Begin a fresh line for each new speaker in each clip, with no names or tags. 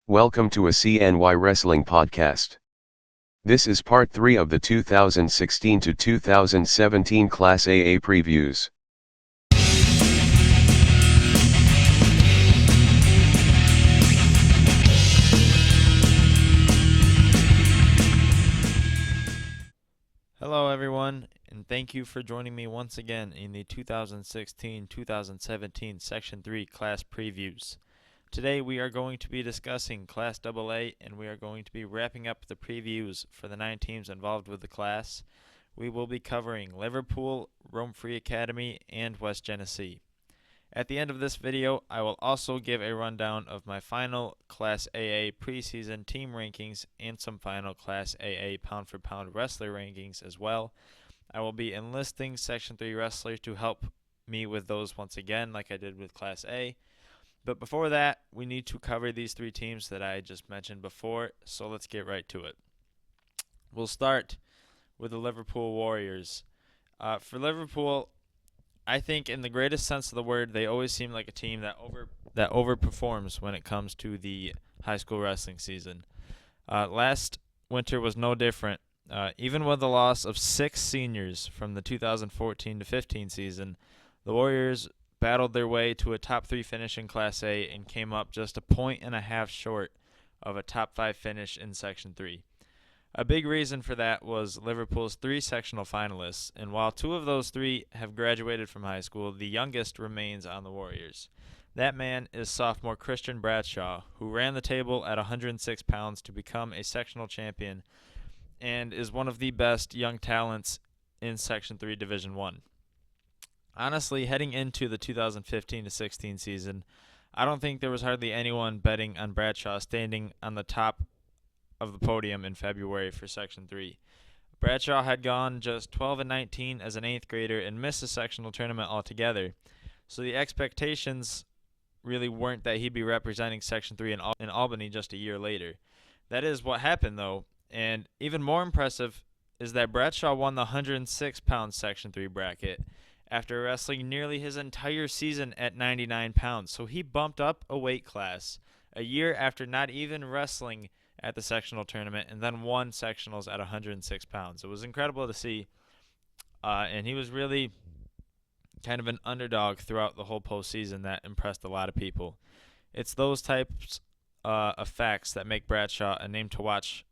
Welcome to a CNY Wrestling podcast. This is part 3 of the 2016 to 2017 Class AA previews.
Hello everyone, and thank you for joining me once again in the 2016-2017 Section 3 Class Previews. Today we are going to be discussing Class AA, and we are going to be wrapping up the previews for the 9 teams involved with the class. We will be covering Liverpool, Rome Free Academy, and West Genesee. At the end of this video, I will also give a rundown of my final Class AA preseason team rankings and some final Class AA pound-for-pound wrestler rankings as well. I will be enlisting Section 3 wrestlers to help me with those once again, like I did with Class A. But before that, we need to cover these 3 teams that I just mentioned before, so let's get right to it. We'll start with the Liverpool Warriors. For Liverpool, I think in the greatest sense of the word, they always seem like a team that overperforms when it comes to the high school wrestling season. Last winter was no different. Even with the loss of 6 seniors from the 2014 to 15 season, the Warriors battled their way to a top 3 finish in Class A and came up just a point and a half short of a top 5 finish in Section 3. A big reason for that was Liverpool's 3 sectional finalists, and while 2 of those 3 have graduated from high school, the youngest remains on the Warriors. That man is sophomore Christian Bradshaw, who ran the table at 106 pounds to become a sectional champion and is one of the best young talents in Section 3 Division 1. Honestly, heading into the 2015-16 season, I don't think there was hardly anyone betting on Bradshaw standing on the top of the podium in February for Section 3. Bradshaw had gone just 12-19 as an 8th grader and missed the sectional tournament altogether, so the expectations really weren't that he'd be representing Section 3 in Albany just a year later. That is what happened, though, and even more impressive is that Bradshaw won the 106-pound Section 3 bracket after wrestling nearly his entire season at 99 pounds, so he bumped up a weight class a year after not even wrestling at the sectional tournament, and then won sectionals at 106 pounds. It was incredible to see, and he was really kind of an underdog throughout the whole postseason that impressed a lot of people. It's those types of facts that make Bradshaw a name to watch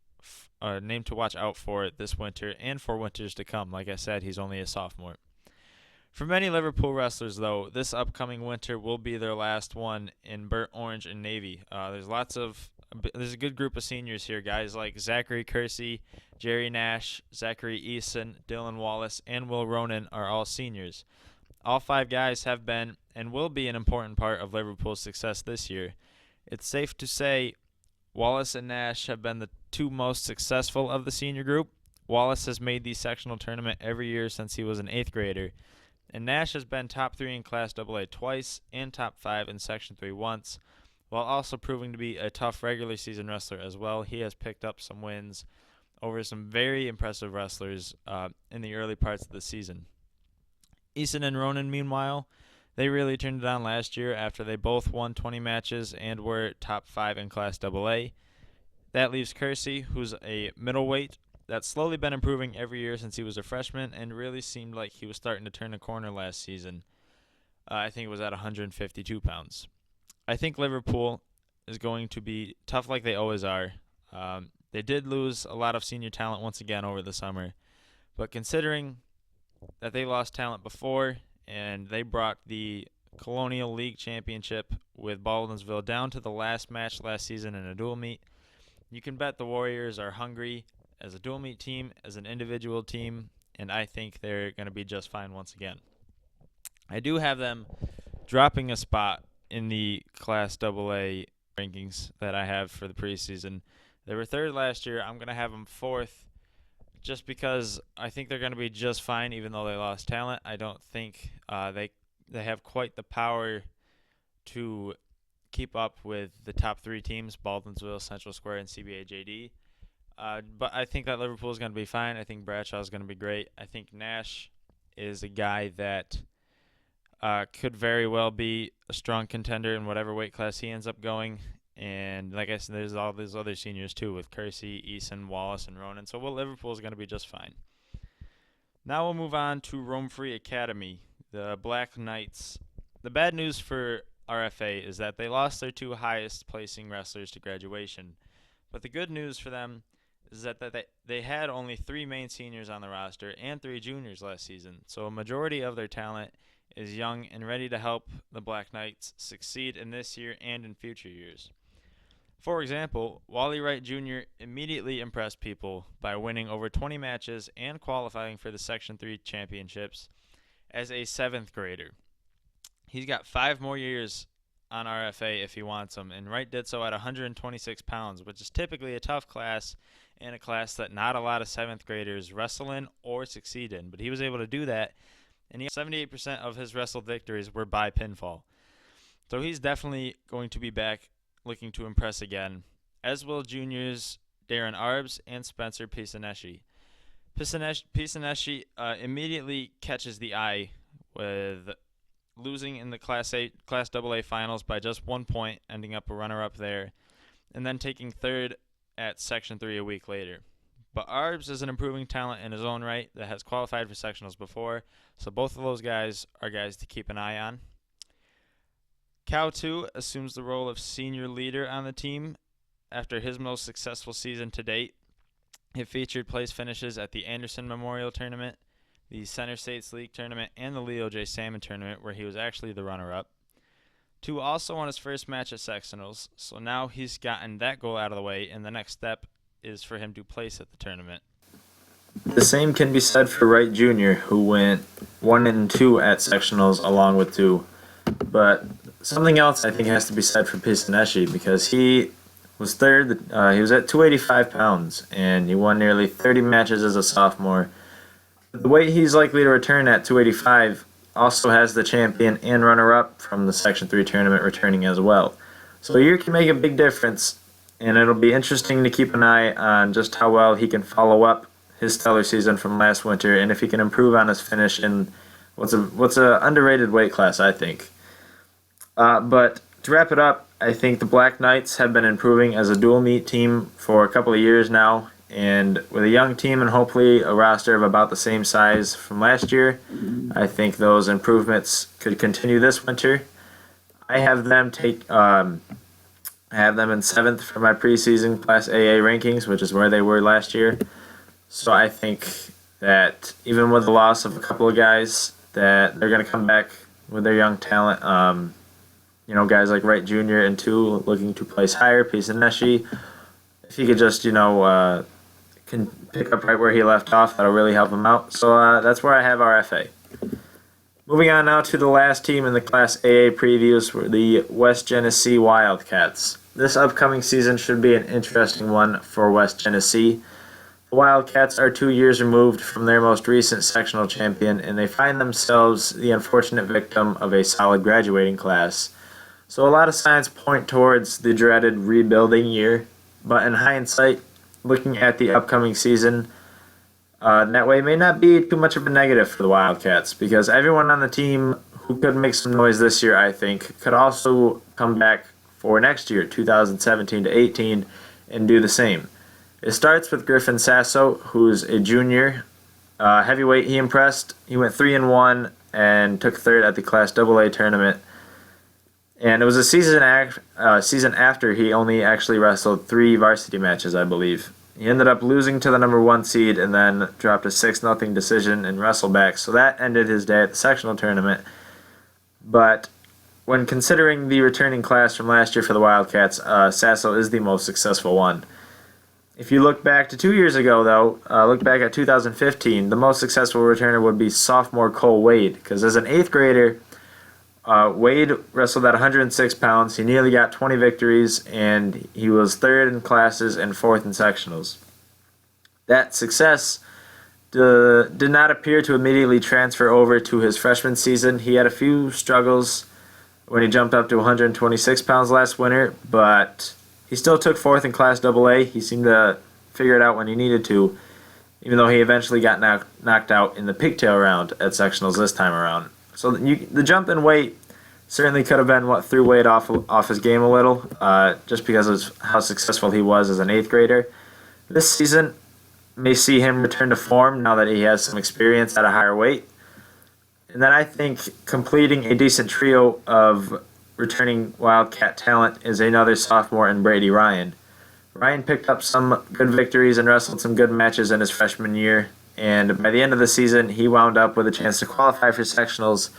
out for this winter and for winters to come. Like I said, he's only a sophomore. For many Liverpool wrestlers, though, this upcoming winter will be their last one in burnt orange and navy. There's a good group of seniors here, guys like Zachary Kersey, Jerry Nash, Zachary Eason, Dylan Wallace, and Will Ronan are all seniors. All 5 guys have been and will be an important part of Liverpool's success this year. It's safe to say Wallace and Nash have been the 2 most successful of the senior group. Wallace has made the sectional tournament every year since he was an 8th grader, and Nash has been top 3 in Class AA twice and top 5 in Section 3 once, while also proving to be a tough regular season wrestler as well. He has picked up some wins over some very impressive wrestlers in the early parts of the season. Eason and Ronan, meanwhile, they really turned it on last year after they both won 20 matches and were top 5 in Class AA. That leaves Kersey, who's a middleweight that's slowly been improving every year since he was a freshman and really seemed like he was starting to turn a corner last season. I think it was at 152 pounds. I think Liverpool is going to be tough like they always are. They did lose a lot of senior talent once again over the summer, but considering that they lost talent before and they brought the Colonial League Championship with Baldwinsville down to the last match last season in a dual meet, you can bet the Warriors are hungry as a dual meet team, as an individual team, and I think they're going to be just fine once again. I do have them dropping a spot in the Class AA rankings that I have for the preseason. They were 3rd last year. I'm going to have them 4th just because I think they're going to be just fine even though they lost talent. I don't think they have quite the power to keep up with the top 3 teams, Baldwinsville, Central Square, and CBA-JD. But I think that Liverpool is going to be fine. I think Bradshaw is going to be great. I think Nash is a guy that could very well be a strong contender in whatever weight class he ends up going. And like I said, there's all these other seniors too with Kersey, Eason, Wallace, and Ronan. So Liverpool's going to be just fine. Now we'll move on to Rome Free Academy, the Black Knights. The bad news for RFA is that they lost their 2 highest placing wrestlers to graduation. But the good news for them is that they had only 3 main seniors on the roster and 3 juniors last season. So a majority of their talent is young and ready to help the Black Knights succeed in this year and in future years. For example, Wally Wright Jr. immediately impressed people by winning over 20 matches and qualifying for the Section 3 championships as a 7th grader. He's got 5 more years on RFA if he wants them, and Wright did so at 126 pounds, which is typically a tough class and a class that not a lot of 7th graders wrestle in or succeed in. But he was able to do that, and 78% of his wrestled victories were by pinfall. So he's definitely going to be back looking to impress again, as will juniors Darren Arbs and Spencer Pisaneschi. Pisaneschi immediately catches the eye with losing in the Class AA finals by just 1 point, ending up a runner-up there, and then taking 3rd at Section 3 a week later. But Arbs is an improving talent in his own right that has qualified for sectionals before, so both of those guys are guys to keep an eye on. Cow 2 assumes the role of senior leader on the team after his most successful season to date. It featured place finishes at the Anderson Memorial Tournament, the Center States League Tournament, and the Leo J. Salmon Tournament, where he was actually the runner-up. 2 also won his first match at sectionals, so now he's gotten that goal out of the way, and the next step is for him to place at the tournament.
The same can be said for Wright Jr., who went 1 and 2 at sectionals along with 2. But something else I think has to be said for Pisaneschi, because he was 3rd. He was at 285 pounds, and he won nearly 30 matches as a sophomore. The weight he's likely to return at 285 also has the champion and runner-up from the Section 3 tournament returning as well. So a year can make a big difference, and it'll be interesting to keep an eye on just how well he can follow up his stellar season from last winter, and if he can improve on his finish in what's a underrated weight class, I think. But to wrap it up, I think the Black Knights have been improving as a dual meet team for a couple of years now, and with a young team and hopefully a roster of about the same size from last year, I think those improvements could continue this winter. I have them in 7th for my preseason Class AA rankings, which is where they were last year. So I think that even with the loss of a couple of guys, that they're going to come back with their young talent. Guys like Wright Jr. and 2 looking to place higher. Pisaneschi, if he could just, can pick up right where he left off, that'll really help him out. So that's where I have RFA. Moving on now to the last team in the Class AA previews were the West Genesee Wildcats. This upcoming season should be an interesting one for West Genesee. The Wildcats are 2 years removed from their most recent sectional champion, and they find themselves the unfortunate victim of a solid graduating class. So a lot of signs point towards the dreaded rebuilding year, but in hindsight, looking at the upcoming season, that way may not be too much of a negative for the Wildcats, because everyone on the team who could make some noise this year, I think, could also come back for next year, 2017 to 18, and do the same. It starts with Griffin Sasso, who's a junior. Heavyweight, he impressed. He went 3-1 and took 3rd at the Class AA tournament. And it was a season after he only actually wrestled 3 varsity matches, I believe. He ended up losing to the number 1 seed and then dropped a 6-0 decision in wrestleback. So that ended his day at the sectional tournament. But when considering the returning class from last year for the Wildcats, Sasso is the most successful one. If you look back to 2 years ago, though, look back at 2015, the most successful returner would be sophomore Cole Wade, because as an 8th grader, Wade wrestled at 106 pounds. He nearly got 20 victories, and he was 3rd in classes and 4th in sectionals. That success did not appear to immediately transfer over to his freshman season. He had a few struggles when he jumped up to 126 pounds last winter, but he still took 4th in Class AA. He seemed to figure it out when he needed to, even though he eventually got knocked out in the pigtail round at sectionals this time around. So the jump in weight Certainly could have been what threw weight off his game a little, just because of how successful he was as an 8th grader. This season may see him return to form now that he has some experience at a higher weight. And then I think completing a decent trio of returning Wildcat talent is another sophomore in Brady Ryan. Ryan picked up some good victories and wrestled some good matches in his freshman year, and by the end of the season, he wound up with a chance to qualify for sectionals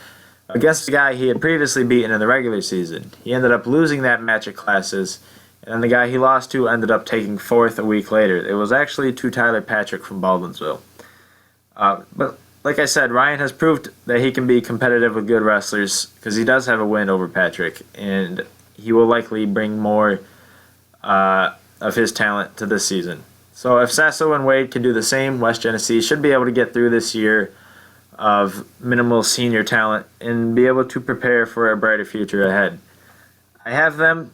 against a guy he had previously beaten in the regular season. He ended up losing that match at classes, and then the guy he lost to ended up taking 4th a week later. It was actually to Tyler Patrick from Baldwinsville. But like I said, Ryan has proved that he can be competitive with good wrestlers because he does have a win over Patrick, and he will likely bring more of his talent to this season. So if Sasso and Wade can do the same, West Genesee should be able to get through this year of minimal senior talent and be able to prepare for a brighter future ahead. I have them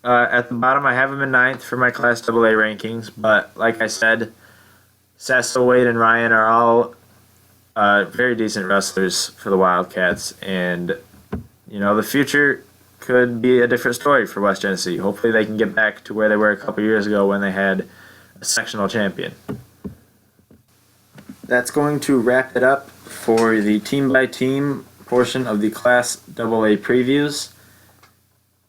at the bottom. I have them in 9th for my Class AA rankings, but like I said, Sasso, Wade, and Ryan are all very decent wrestlers for the Wildcats, and the future could be a different story for West Genesee. Hopefully they can get back to where they were a couple years ago when they had a sectional champion. That's going to wrap it up for the team-by-team portion of the Class AA previews,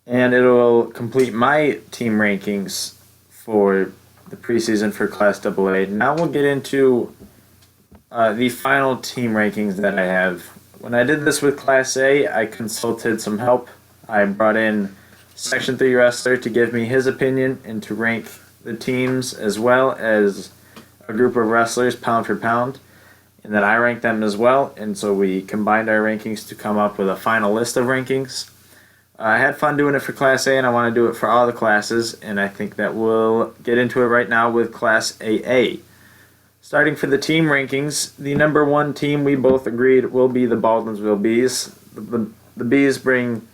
and it will complete my team rankings for the preseason for Class AA. Now we'll get into the final team rankings that I have. When I did this with Class A, I consulted some help. I brought in SectionIIIWrestler to give me his opinion and to rank the teams as well as a group of wrestlers pound for pound, and then I ranked them as well, and so we combined our rankings to come up with a final list of rankings. I had fun doing it for Class A, and I want to do it for all the classes, and I think that we'll get into it right now with Class AA. Starting for the team rankings, the number 1 team we both agreed will be the Baldwinsville Bees. The Bees bring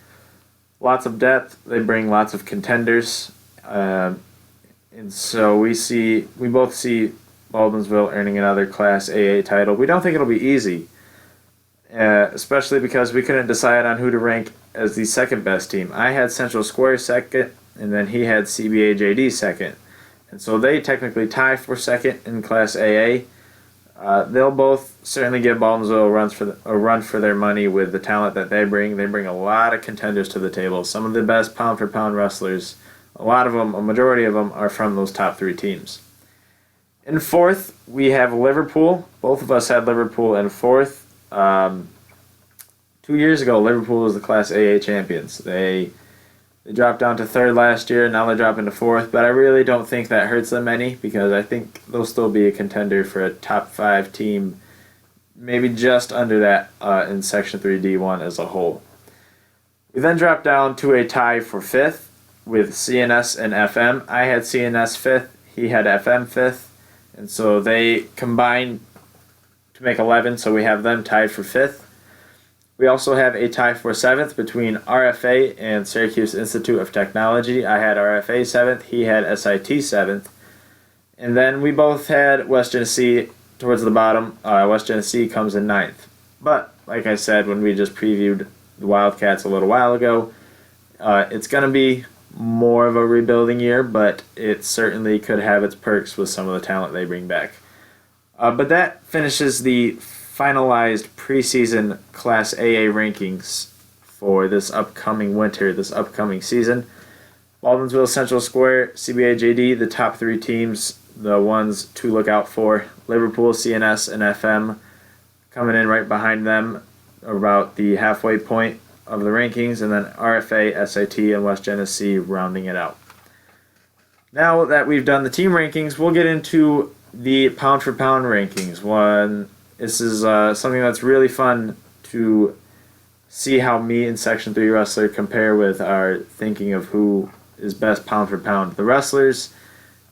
lots of depth, they bring lots of contenders, and so we both see Baldwinsville earning another Class AA title. We don't think it'll be easy, especially because we couldn't decide on who to rank as the second best team. I had Central Square second, and then he had CBAJD second. And so they technically tie for second in Class AA. They'll both certainly give Baldwinsville a run for their money with the talent that they bring. They bring a lot of contenders to the table, some of the best pound-for-pound wrestlers. A majority of them, are from those top 3 teams. In 4th, we have Liverpool. Both of us had Liverpool in 4th. 2 years ago, Liverpool was the Class AA champions. They dropped down to 3rd last year, now they drop into 4th, but I really don't think that hurts them any because I think they'll still be a contender for a top 5 team, maybe just under that in Section 3 D1 as a whole. We then drop down to a tie for 5th with CNS and FM. I had CNS 5th, he had FM 5th, and so they combined to make 11, so we have them tied for 5th. We also have a tie for 7th between RFA and Syracuse Institute of Technology. I had RFA 7th, he had SIT 7th. And then we both had West Genesee towards the bottom. West Genesee comes in 9th. But, like I said when we just previewed the Wildcats a little while ago, it's going to be more of a rebuilding year, but it certainly could have its perks with some of the talent they bring back. But that finishes the finalized preseason Class AA rankings for this upcoming winter, this upcoming season. Baldwinsville, Central Square, CBAJD, the top 3 teams, the ones to look out for. Liverpool, CNS, and FM coming in right behind them about the halfway point of the rankings, and then RFA, SIT, and West Genesee rounding it out. Now that we've done the team rankings, we'll get into the pound-for-pound rankings. This is something that's really fun to see how me and SectionIIIWrestler compare with our thinking of who is best pound-for-pound. The wrestlers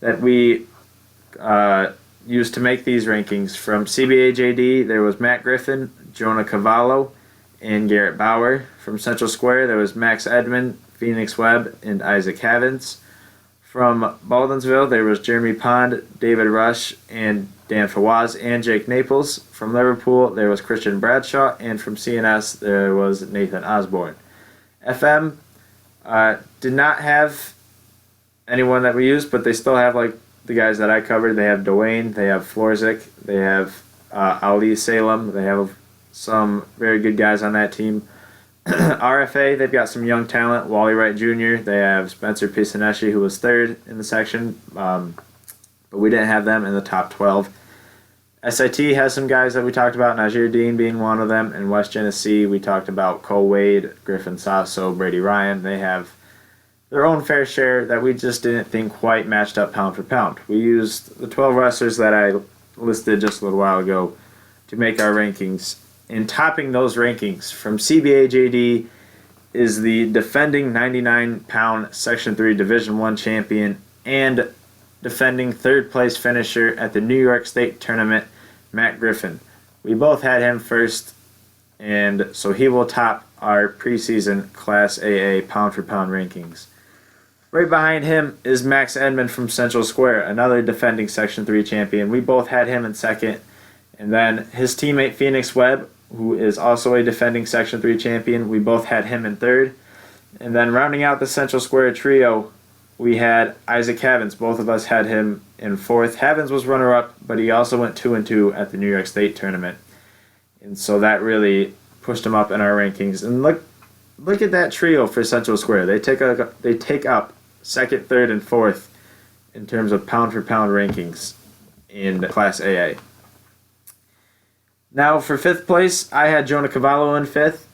that we used to make these rankings, from CBAJD, there was Matt Griffin, Jonah Cavallo, and Garrett Bauer. From Central Square, there was Max Edmond, Phoenix Webb, and Isaac Havens. From Baldwinsville, there was Jeremy Pond, David Rush, and Dan Fawaz, and Jake Naples. From Liverpool, there was Christian Bradshaw, and from CNS, there was Nathan Osborne. FM did not have anyone that we used, but they still have like the guys that I covered. They have Dwayne, they have Florzik, they have Ali Salem. They have some very good guys on that team. RFA, they've got some young talent. Wally Wright Jr., they have Spencer Pisaneschi, who was third in the section, but we didn't have them in the top 12. SIT has some guys that we talked about, Najir Dean being one of them. In West Genesee, we talked about Cole Wade, Griffin Sasso, Brady Ryan. They have their own fair share that we just didn't think quite matched up pound for pound. We used the 12 wrestlers that I listed just a little while ago to make our rankings. In topping those rankings from CBA JD is the defending 99-pound Section 3 Division I champion and defending third-place finisher at the New York State Tournament, Matt Griffin. We both had him first, and so he will top our preseason Class AA pound-for-pound rankings. Right behind him is Max Edmond from Central Square, another defending Section 3 champion. We both had him in second, and then his teammate Phoenix Webb, who is also a defending Section 3 champion, we both had him in third. And then rounding out the Central Square trio, we had Isaac Havens. Both of us had him in fourth. Havens was runner-up, but he also went 2-2 at the New York State Tournament. And so that really pushed him up in our rankings. And look at that trio for Central Square. They take up second, third, and fourth in terms of pound-for-pound rankings in Class AA. Now, for fifth place, I had Jonah Cavallo in fifth.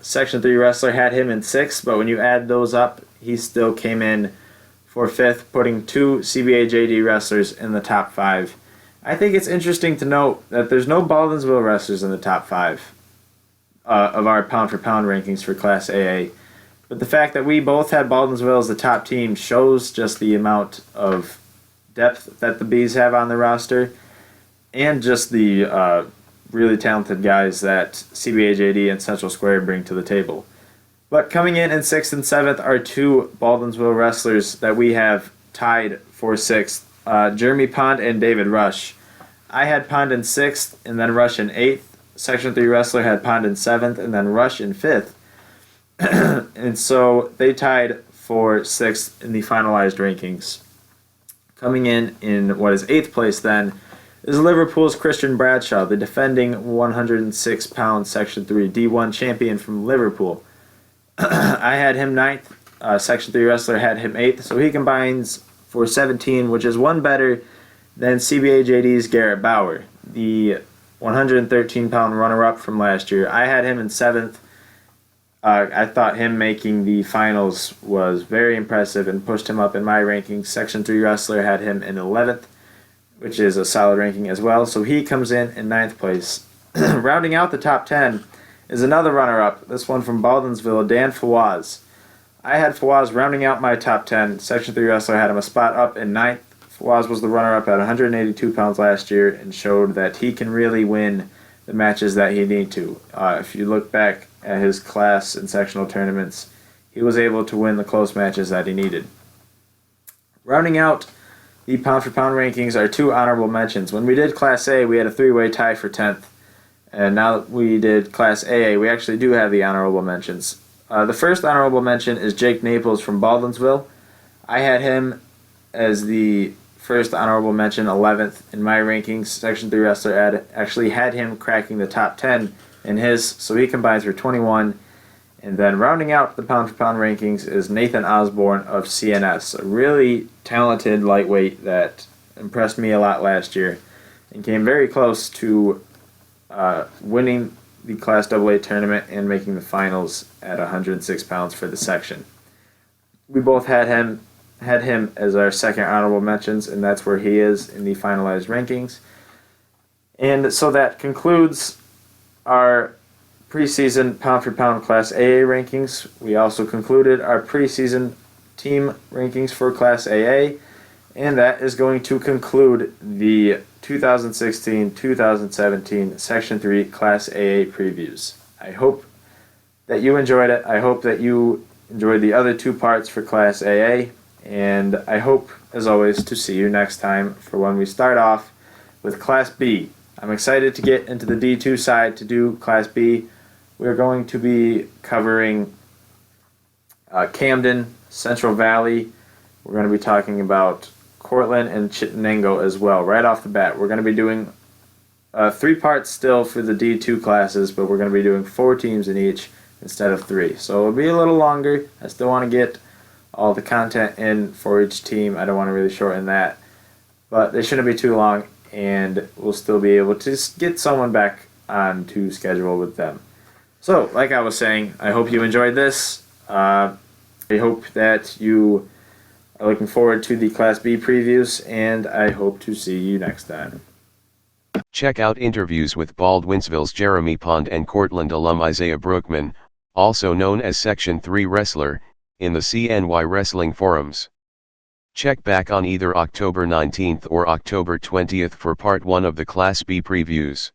Section 3 Wrestler had him in sixth, but when you add those up, he still came in for fifth, putting two CBA JD wrestlers in the top five. I think it's interesting to note that there's no Baldwinsville wrestlers in the top five of our pound-for-pound rankings for Class AA. But the fact that we both had Baldwinsville as the top team shows just the amount of depth that the Bees have on the roster and just the really talented guys that CBA JD and Central Square bring to the table. But coming in 6th and 7th are two Baldwinsville wrestlers that we have tied for 6th, Jeremy Pond and David Rush. I had Pond in 6th and then Rush in 8th. Section 3 Wrestler had Pond in 7th and then Rush in 5th. And so they tied for 6th in the finalized rankings. Coming in what is 8th place then is Liverpool's Christian Bradshaw, the defending 106-pound Section 3 D1 champion from Liverpool. I had him 9th. Section 3 Wrestler had him 8th, so he combines for 17, which is one better than CBA JD's Garrett Bauer, the 113-pound runner-up from last year. I had him in 7th. I thought him making the finals was very impressive and pushed him up in my rankings. Section 3 Wrestler had him in 11th, which is a solid ranking as well. So he comes in 9th place. Rounding out the top 10 is another runner-up, this one from Baldwinsville, Dan Fawaz. I had Fawaz rounding out my top 10. Section 3 Wrestler had him a spot up in 9th. Fawaz was the runner-up at 182 pounds last year and showed that he can really win the matches that he needs to. If you look back at his class and sectional tournaments, he was able to win the close matches that he needed. Rounding out the pound-for-pound rankings are two honorable mentions. When we did Class A, we had a three-way tie for 10th. And now that we did Class AA, we actually do have the honorable mentions. The first honorable mention is Jake Naples from Baldwinsville. I had him as the first honorable mention, 11th in my rankings. Section 3 Wrestler actually had him cracking the top 10 in his, so he combines for 21. And then rounding out the pound-for-pound rankings is Nathan Osborne of CNS, a really talented lightweight that impressed me a lot last year and came very close to winning the Class AA tournament and making the finals at 106 pounds for the section. We both had him as our second honorable mentions, and that's where he is in the finalized rankings. And so that concludes our preseason pound-for-pound Class AA rankings. We also concluded our preseason team rankings for Class AA, and that is going to conclude the 2016-2017 Section 3 Class AA previews. I hope that you enjoyed it. I hope that you enjoyed the other two parts for Class AA, and I hope, as always, to see you next time for when we start off with Class B. I'm excited to get into the D2 side to do Class B. We're going to be covering Camden, Central Valley. We're going to be talking about Cortland and Chittenango as well. Right off the bat, we're going to be doing 3 parts still for the D2 classes, but we're going to be doing 4 teams in each instead of 3. So it'll be a little longer. I still want to get all the content in for each team. I don't want to really shorten that, but they shouldn't be too long, and we'll still be able to get someone back on to schedule with them. So, like I was saying, I hope you enjoyed this. I hope that you are looking forward to the Class B previews, and I hope to see you next time.
Check out interviews with Baldwinsville's Jeremy Pond and Cortland alum Isaiah Brookman, also known as Section 3 Wrestler, in the CNY Wrestling forums. Check back on either October 19th or October 20th for Part 1 of the Class B previews.